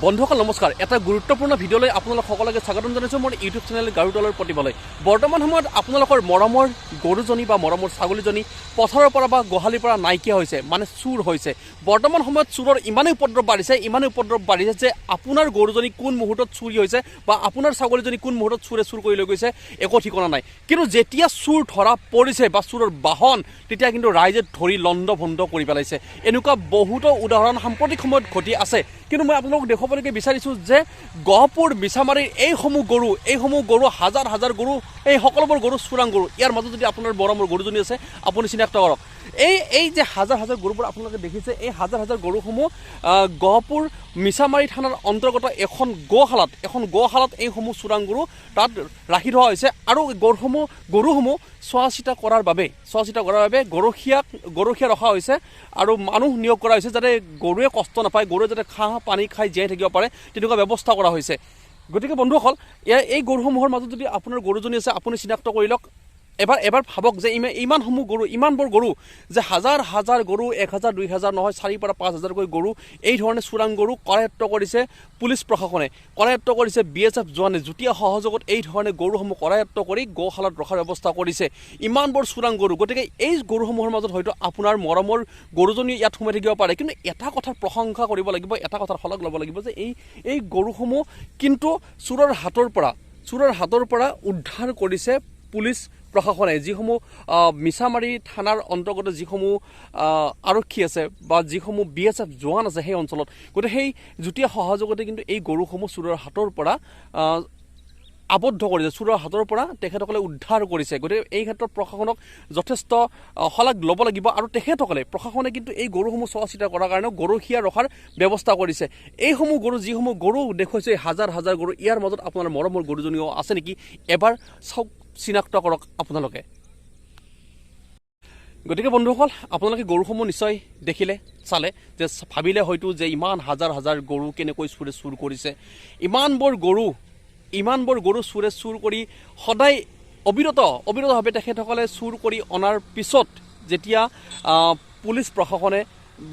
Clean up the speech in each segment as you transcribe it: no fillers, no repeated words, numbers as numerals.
বন্ধুসকল নমস্কাৰ। এটা গুৰুত্বপূৰ্ণ ভিডিঅ'লৈ আপোনালোক সকলোকে স্বাগতম জনাইছোঁ মোৰ ইউটিউব চেনেল গাৰুতলৰ প্ৰতিবালৈ। বৰ্তমান সময়ত আপোনালোকৰ মৰমৰ গৰুজনী বা মৰমৰ ছাগলীজনী পথাৰৰ পৰা বা গোহালিৰ পৰা নাইকিয়া হৈছে, মানে চুৰ হৈছে। বৰ্তমান সময়ত চুৰৰ ইমানেই উপদ্ৰৱ বাঢ়িছে যে আপোনাৰ গৰুজনী কোন মুহূৰ্তত চুৰি হৈছে বা আপোনাৰ ছাগলীজনী কোন মুহূৰ্তত চুৰে চুৰ কৰি লৈ গৈছে একো ঠিকনা নাই। কিন্তু যেতিয়া চুৰ ধৰা পৰিছে বা চুৰৰ বাহন, তেতিয়া কিন্তু ৰাইজে ধৰি লণ্ড ভণ্ড কৰি পেলাইছে। এনেকুৱা বহুতো উদাহৰণ সাম্প্ৰতিক সময়ত ঘটি আছে। কিন্তু মই আপোনালোকক দেখুৱাবলৈকে বিচাৰিছোঁ যে গহপুৰ মিছামাৰীৰ এইসমূহ গৰু হাজাৰ হাজাৰ গৰু, এই সকলোবোৰ গৰু চোৰাং গৰু। ইয়াৰ মাজত যদি আপোনাৰ মৰমৰ গৰুজনী আছে আপুনি চিনাক্ত কৰক। এই যে হাজাৰ হাজাৰ গৰুবোৰ আপোনালোকে দেখিছে, এই হাজাৰ হাজাৰ গৰুসমূহ গহপুৰ মিছামাৰী থানাৰ অন্তৰ্গত এখন গোশালাত এইসমূহ চোৰাং গৰু তাত ৰাখি থোৱা হৈছে। আৰু গৰুসমূহ চোৱা চিতা কৰাৰ বাবে গৰখীয়া ৰখা হৈছে আৰু মানুহ নিয়োগ কৰা হৈছে যাতে গৰুৱে কষ্ট নাপায়, গৰুৱে যাতে ঘাঁহ পানী খাই জীয়াই থাকিব পাৰে, তেনেকুৱা ব্যৱস্থা কৰা হৈছে। গতিকে বন্ধুসকল, এই গৰুসমূহৰ মাজত যদি আপোনাৰ গৰুজনী আছে আপুনি চিনাক্ত কৰি লওক। এবাৰ ভাবক যে ইমানবোৰ গৰু যে হাজাৰ হাজাৰ গৰু, 1000 2000 নহয় 4,000 পৰা 5,000কৈ গৰু, এই ধৰণে চোৰাং গৰু কৰায়ত্ব কৰিছে পুলিচ প্ৰশাসনে, কৰায়ত্ব কৰিছে BSF জোৱানে। যুটীয়া সহযোগত এই ধৰণে গৰুসমূহ কৰায়ত্ব কৰি গোশালাত ৰখাৰ ব্যৱস্থা কৰিছে ইমানবোৰ চোৰাং গৰু। গতিকে এই গৰুসমূহৰ মাজত হয়তো আপোনাৰ মৰমৰ গৰুজনী ইয়াত সোমাই থাকিব পাৰে। কিন্তু এটা কথাৰ প্ৰশংসা কৰিব লাগিব, এটা কথাৰ শলাগ ল'ব লাগিব যে এই গৰুসমূহ কিন্তু চোৰৰ হাতৰ পৰা উদ্ধাৰ কৰিছে পুলিচ প্ৰশাসনে। যিসমূহ মিছামাৰী থানাৰ অন্তৰ্গত যিসমূহ আৰক্ষী আছে বা যিসমূহ BSF জোৱান আছে সেই অঞ্চলত, গতিকে সেই যুটীয়া সহযোগতে কিন্তু এই গৰুসমূহ চোৰৰ হাতৰ পৰা আবদ্ধ কৰিছে, চোৰৰ হাতৰ পৰা তেখেতসকলে উদ্ধাৰ কৰিছে। গতিকে এই ক্ষেত্ৰত প্ৰশাসনক যথেষ্ট শলাগ ল'ব লাগিব। আৰু প্ৰশাসনে কিন্তু এই গৰুসমূহ চোৱা চিতা কৰাৰ কাৰণে গৰখীয়া ৰখাৰ ব্যৱস্থা কৰিছে। যিসমূহ গৰু দেখুৱাইছে, হাজাৰ হাজাৰ গৰু, ইয়াৰ মাজত আপোনাৰ মৰমৰ গৰুজনীও আছে নেকি এবাৰ চাওক, চিনাক্ত কৰক আপোনালোকে। গতিকে বন্ধুসকল, আপোনালোকে গৰুসমূহ নিশ্চয় চালে যে ভাবিলে হয়তো যে ইমান হাজাৰ হাজাৰ গৰু কেনেকৈ চুৰে চুৰ কৰিছে। ইমানবোৰ গৰু চুৰে চুৰ কৰি সদায় অবিৰতভাৱে তেখেতসকলে চুৰ কৰি অনাৰ পিছত যেতিয়া পুলিচ প্ৰশাসনে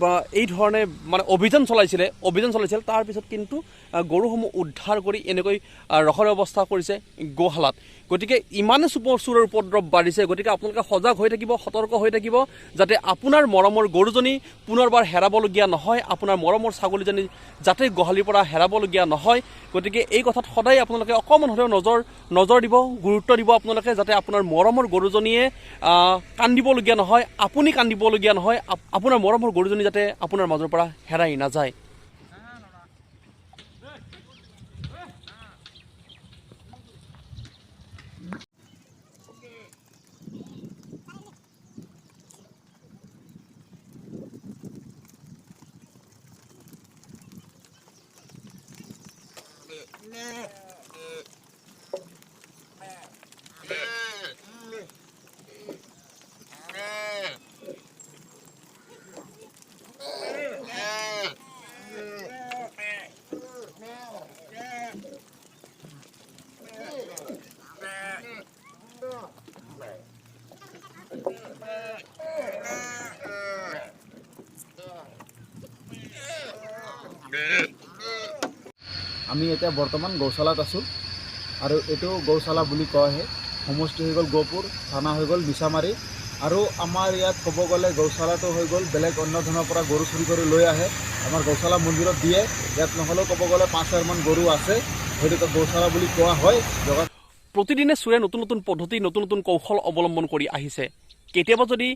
বা এই ধৰণে মানে অভিযান চলাইছিল, তাৰপিছত কিন্তু গৰুসমূহ উদ্ধাৰ কৰি এনেকৈ ৰখাৰ ব্যৱস্থা কৰিছে গোশালাত। গতিকে ইমানে চুৰৰ উপদ্ৰৱ বাঢ়িছে। গতিকে আপোনালোকে সজাগ হৈ থাকিব, সতৰ্ক হৈ থাকিব, যাতে আপোনাৰ মৰমৰ গৰুজনী পুনৰবাৰ হেৰাবলগীয়া নহয়, আপোনাৰ মৰমৰ ছাগলীজনী যাতে গোহালিৰ পৰা হেৰাবলগীয়া নহয়। গতিকে এই কথাত সদায় আপোনালোকে অকণমান হ'লেও নজৰ দিব, গুৰুত্ব দিব আপোনালোকে, যাতে আপোনাৰ মৰমৰ গৰুজনীয়ে কান্দিবলগীয়া নহয়, আপুনি কান্দিবলগীয়া নহয়, আপোনাৰ মৰমৰ গৰুজনী যাতে আপোনাৰ মাজৰ পৰা হেৰাই নাযায়। আমি এতিয়া বৰ্তমান গৌশালাত আছোঁ আৰু এইটো গৌশালা বুলি কয়হে। সমষ্টি হৈ গ'ল গহপুৰ, থানা হৈ গ'ল মিছামাৰী। আৰু আমাৰ ইয়াত ক'ব গ'লে গৌশালাটো হৈ গ'ল বেলেগ অন্য ধৰণৰ পৰা গৰু চুৰি কৰি লৈ আহে, আমাৰ গৌশালা মন্দিৰত দিয়ে। ইয়াত নহ'লেও ক'ব গ'লে 5,000মান গৰু আছে, সেইটোকে গৌশালা বুলি কোৱা হয়। প্ৰতিদিনে চুৰে নতুন নতুন পদ্ধতি, নতুন নতুন কৌশল অৱলম্বন কৰি আহিছে। কেতিয়াবা যদি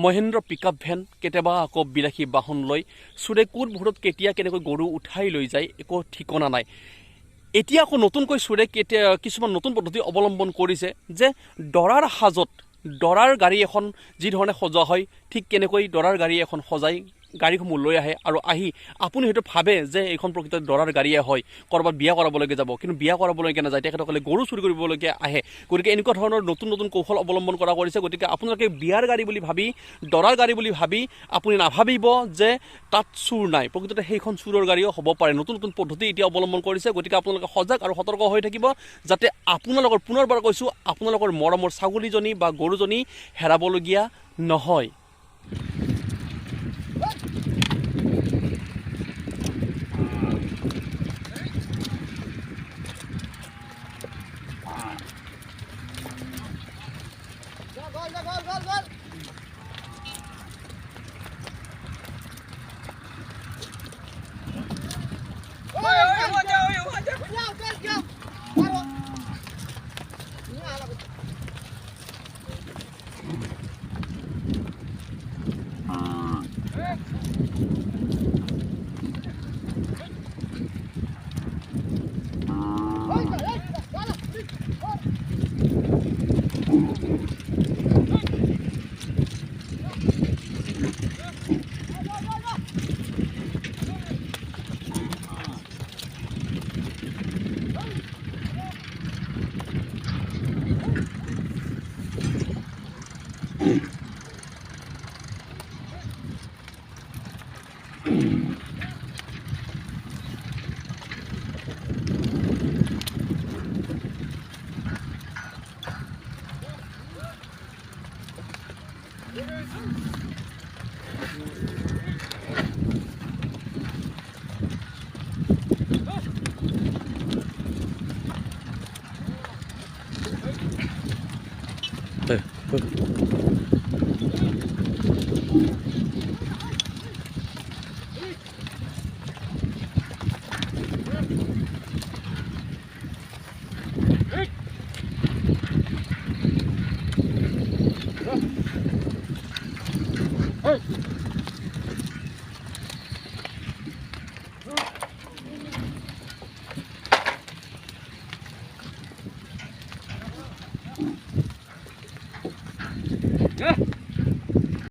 মহেন্দ্ৰ পিকআপ ভেন, কেতিয়াবা আকৌ বিলাসী বাহন লৈ চুৰে কোন মুহূৰ্তত কেনেকৈ গৰু উঠাই লৈ যায় একো ঠিকনা নাই। এতিয়া আকৌ নতুনকৈ চুৰে কিছুমান নতুন পদ্ধতি অৱলম্বন কৰিছে যে দৰাৰ গাড়ী এখন যি ধৰণে সজোৱা হয়, ঠিক কেনেকৈ দৰাৰ গাড়ী এখন সজাই গাড়ীসমূহ লৈ আহে। আৰু আহি আপুনি হয়তো ভাবে যে এইখন প্ৰকৃততে দৰাৰ গাড়ীয়ে হয়, ক'ৰবাত বিয়া কৰাবলৈকে যাব, কিন্তু বিয়া কৰাবলৈকে নাযায়, তেখেতসকলে গৰু চুৰি কৰিবলৈকে আহে। গতিকে এনেকুৱা ধৰণৰ নতুন নতুন কৌশল অৱলম্বন কৰিছে। গতিকে আপোনালোকে বিয়াৰ গাড়ী বুলি ভাবি, দৰাৰ গাড়ী বুলি ভাবি আপুনি নাভাবিব যে তাত চুৰ নাই, প্ৰকৃততে সেইখন চুৰৰ গাড়ীও হ'ব পাৰে। নতুন নতুন পদ্ধতি এতিয়া অৱলম্বন কৰিছে। গতিকে আপোনালোকে সজাগ আৰু সতৰ্ক হৈ থাকিব, যাতে আপোনালোকৰ, পুনৰবাৰ কৈছোঁ, আপোনালোকৰ মৰমৰ ছাগলীজনী বা গৰুজনী হেৰাবলগীয়া নহয়। Yeah.